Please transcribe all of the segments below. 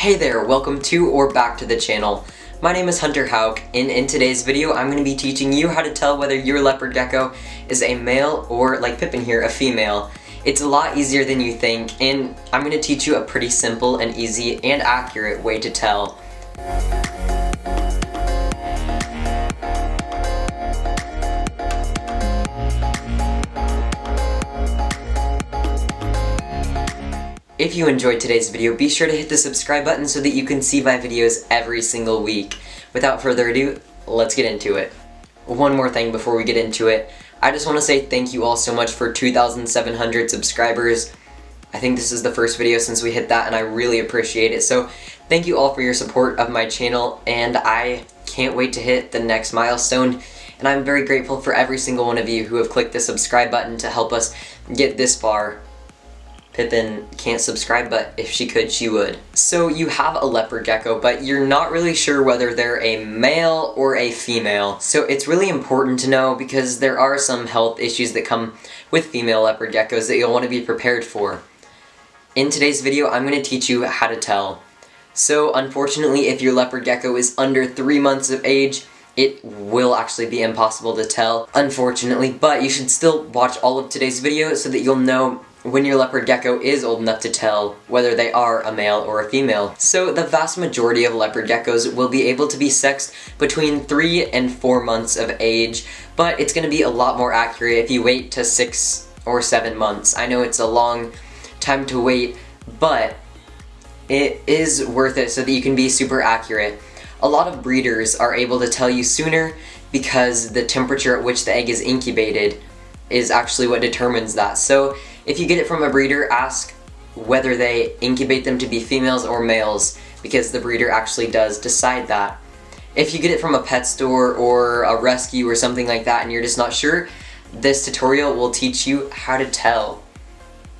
Hey there, welcome to or back to the channel. My name is Hunter Houck, and in today's video I'm going to be teaching you how to tell whether your leopard gecko is a male or, like Pippin here, a female. It's a lot easier than you think, and I'm going to teach you a pretty simple and easy and accurate way to tell. If you enjoyed today's video, be sure to hit the subscribe button so that you can see my videos every single week. Without further ado, let's get into it. One more thing before we get into it. I just want to say thank you all so much for 2,700 subscribers. I think this is the first video since we hit that, and I really appreciate it. So thank you all for your support of my channel, and I can't wait to hit the next milestone. And I'm very grateful for every single one of you who have clicked the subscribe button to help us get this far. Pippin can't subscribe, but if she could, she would. So you have a leopard gecko, but you're not really sure whether they're a male or a female. So it's really important to know because there are some health issues that come with female leopard geckos that you'll want to be prepared for. In today's video, I'm going to teach you how to tell. So unfortunately, if your leopard gecko is under 3 months of age, it will actually be impossible to tell, unfortunately, but you should still watch all of today's video so that you'll know when your leopard gecko is old enough to tell whether they are a male or a female. So the vast majority of leopard geckos will be able to be sexed between 3 and 4 months of age, but it's going to be a lot more accurate if you wait to 6 or 7 months. I know it's a long time to wait, but it is worth it so that you can be super accurate. A lot of breeders are able to tell you sooner because the temperature at which the egg is incubated is actually what determines that. So if you get it from a breeder, ask whether they incubate them to be females or males, because the breeder actually does decide that. If you get it from a pet store or a rescue or something like that and you're just not sure, this tutorial will teach you how to tell.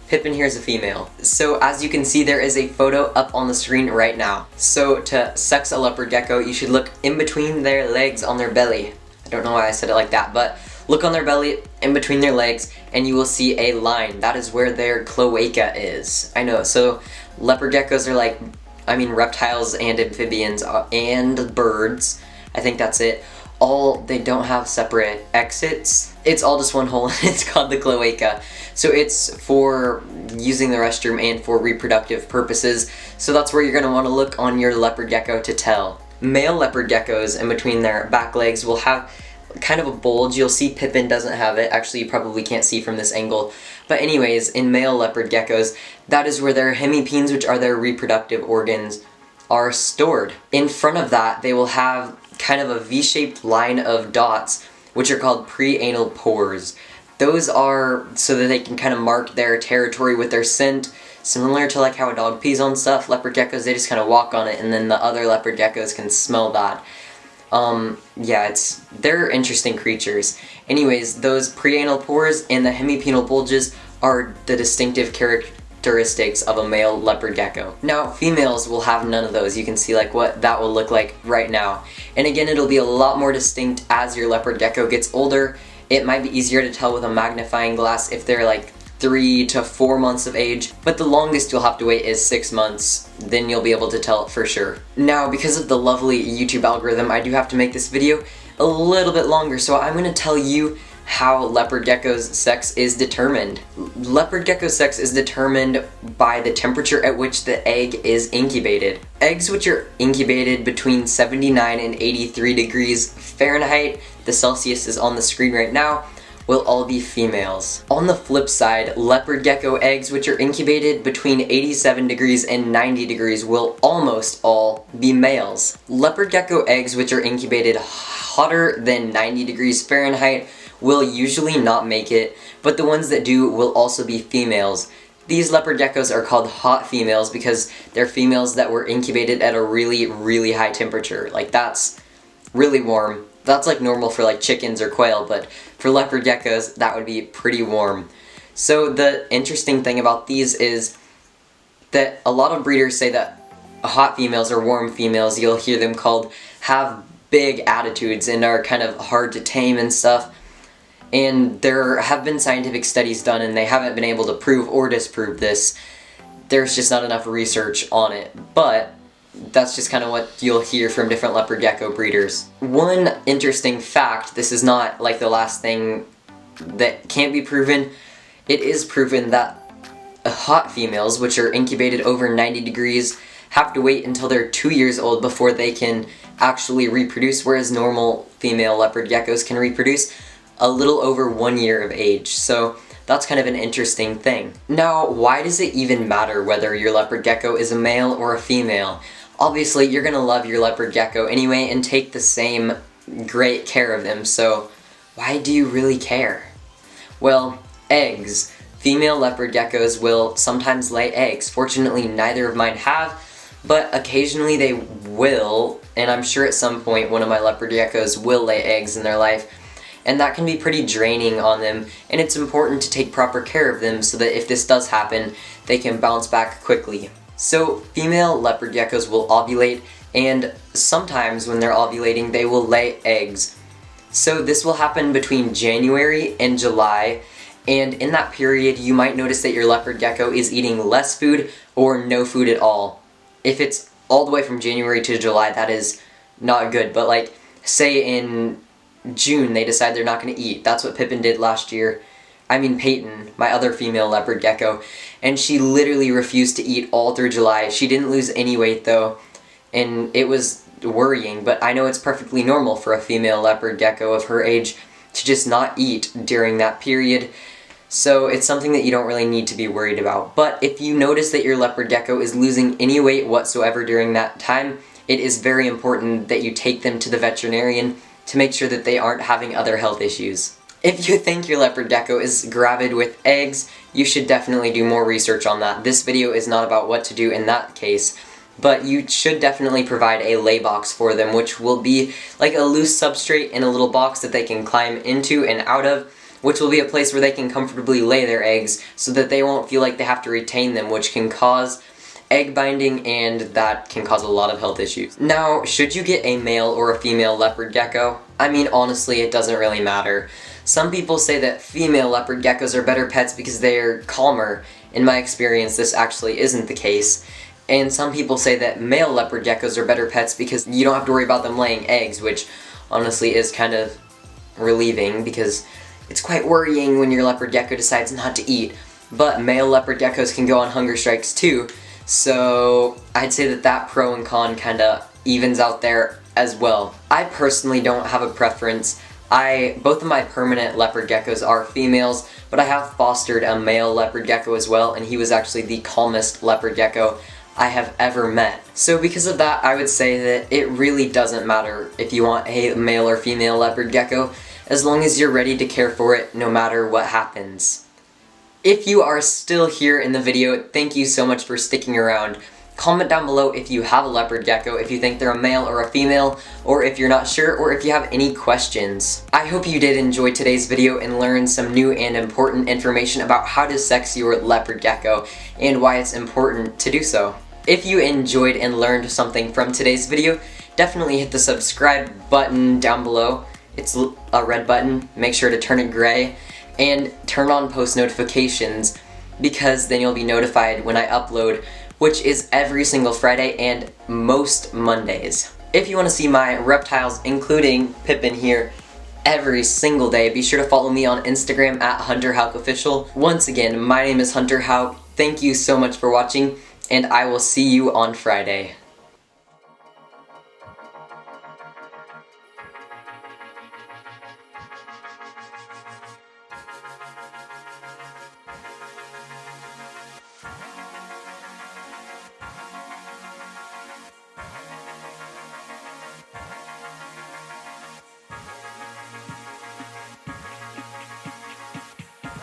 Pippin here is a female. So as you can see, there is a photo up on the screen right now. So to sex a leopard gecko, you should look in between their legs on their belly. I don't know why I said it like that, but look on their belly, in between their legs, and you will see a line. That is where their cloaca is. I know, so leopard geckos are like, reptiles and amphibians and birds. I think that's it. They don't have separate exits. It's all just one hole, and it's called the cloaca. So it's for using the restroom and for reproductive purposes. So that's where you're going to want to look on your leopard gecko to tell. Male leopard geckos, in between their back legs, will have kind of a bulge. You'll see Pippin doesn't have it. Actually, you probably can't see from this angle. But anyways, in male leopard geckos, that is where their hemipenes, which are their reproductive organs, are stored. In front of that, they will have kind of a V-shaped line of dots, which are called preanal pores. Those are so that they can kind of mark their territory with their scent, similar to like how a dog pees on stuff. Leopard geckos, they just kind of walk on it, and then the other leopard geckos can smell that. They're interesting creatures. Anyways, those preanal pores and the hemipenal bulges are the distinctive characteristics of a male leopard gecko. Now, females will have none of those. You can see like what that will look like right now. And again, it'll be a lot more distinct as your leopard gecko gets older. It might be easier to tell with a magnifying glass if they're like 3 to 4 months of age, but the longest you'll have to wait is 6 months. Then you'll be able to tell it for sure. Now, because of the lovely YouTube algorithm, I do have to make this video a little bit longer, so I'm going to tell you how leopard gecko's sex is determined. Leopard gecko sex is determined by the temperature at which the egg is incubated. Eggs which are incubated between 79 and 83 degrees Fahrenheit, the Celsius is on the screen right now, will all be females. On the flip side, leopard gecko eggs which are incubated between 87 degrees and 90 degrees will almost all be males. Leopard gecko eggs which are incubated hotter than 90 degrees Fahrenheit will usually not make it, but the ones that do will also be females. These leopard geckos are called hot females because they're females that were incubated at a really, really high temperature. Like, that's really warm. That's like normal for like chickens or quail, but for leopard geckos, that would be pretty warm. So the interesting thing about these is that a lot of breeders say that hot females or warm females, you'll hear them called, have big attitudes and are kind of hard to tame and stuff. And there have been scientific studies done and they haven't been able to prove or disprove this. There's just not enough research on it. But that's just kind of what you'll hear from different leopard gecko breeders. One interesting fact, this is not like the last thing that can't be proven, it is proven that hot females, which are incubated over 90 degrees, have to wait until they're 2 years old before they can actually reproduce, whereas normal female leopard geckos can reproduce a little over 1 year of age. So that's kind of an interesting thing. Now, why does it even matter whether your leopard gecko is a male or a female? Obviously, you're gonna love your leopard gecko anyway and take the same great care of them, so why do you really care? Well, eggs. Female leopard geckos will sometimes lay eggs. Fortunately, neither of mine have, but occasionally they will, and I'm sure at some point one of my leopard geckos will lay eggs in their life, and that can be pretty draining on them, and it's important to take proper care of them so that if this does happen, they can bounce back quickly. So female leopard geckos will ovulate, and sometimes when they're ovulating they will lay eggs. So this will happen between January and July, and in that period you might notice that your leopard gecko is eating less food or no food at all. If it's all the way from January to July, that is not good, but like say in June they decide they're not going to eat. That's what Pippin did last year. I mean Peyton, my other female leopard gecko, and she literally refused to eat all through July. She didn't lose any weight though, and it was worrying, but I know it's perfectly normal for a female leopard gecko of her age to just not eat during that period. So it's something that you don't really need to be worried about. But if you notice that your leopard gecko is losing any weight whatsoever during that time, it is very important that you take them to the veterinarian to make sure that they aren't having other health issues. If you think your leopard gecko is gravid with eggs, you should definitely do more research on that. This video is not about what to do in that case, but you should definitely provide a lay box for them, which will be like a loose substrate in a little box that they can climb into and out of, which will be a place where they can comfortably lay their eggs so that they won't feel like they have to retain them, which can cause egg binding and that can cause a lot of health issues. Now, should you get a male or a female leopard gecko? I mean, honestly, it doesn't really matter. Some people say that female leopard geckos are better pets because they're calmer. In my experience, this actually isn't the case. And some people say that male leopard geckos are better pets because you don't have to worry about them laying eggs, which honestly is kind of relieving because it's quite worrying when your leopard gecko decides not to eat. But male leopard geckos can go on hunger strikes too, so I'd say that that pro and con kinda evens out there as well. I personally don't have a preference. Both of my permanent leopard geckos are females, but I have fostered a male leopard gecko as well, and he was actually the calmest leopard gecko I have ever met. So because of that, I would say that it really doesn't matter if you want a male or female leopard gecko, as long as you're ready to care for it no matter what happens. If you are still here in the video, thank you so much for sticking around. Comment down below if you have a leopard gecko, if you think they're a male or a female, or if you're not sure, or if you have any questions. I hope you did enjoy today's video and learn some new and important information about how to sex your leopard gecko and why it's important to do so. If you enjoyed and learned something from today's video, definitely hit the subscribe button down below. It's a red button. Make sure to turn it gray and turn on post notifications because then you'll be notified when I upload, which is every single Friday and most Mondays. If you want to see my reptiles, including Pippin here, every single day, be sure to follow me on Instagram at HunterHouckOfficial. Once again, my name is Hunter Houck. Thank you so much for watching, and I will see you on Friday.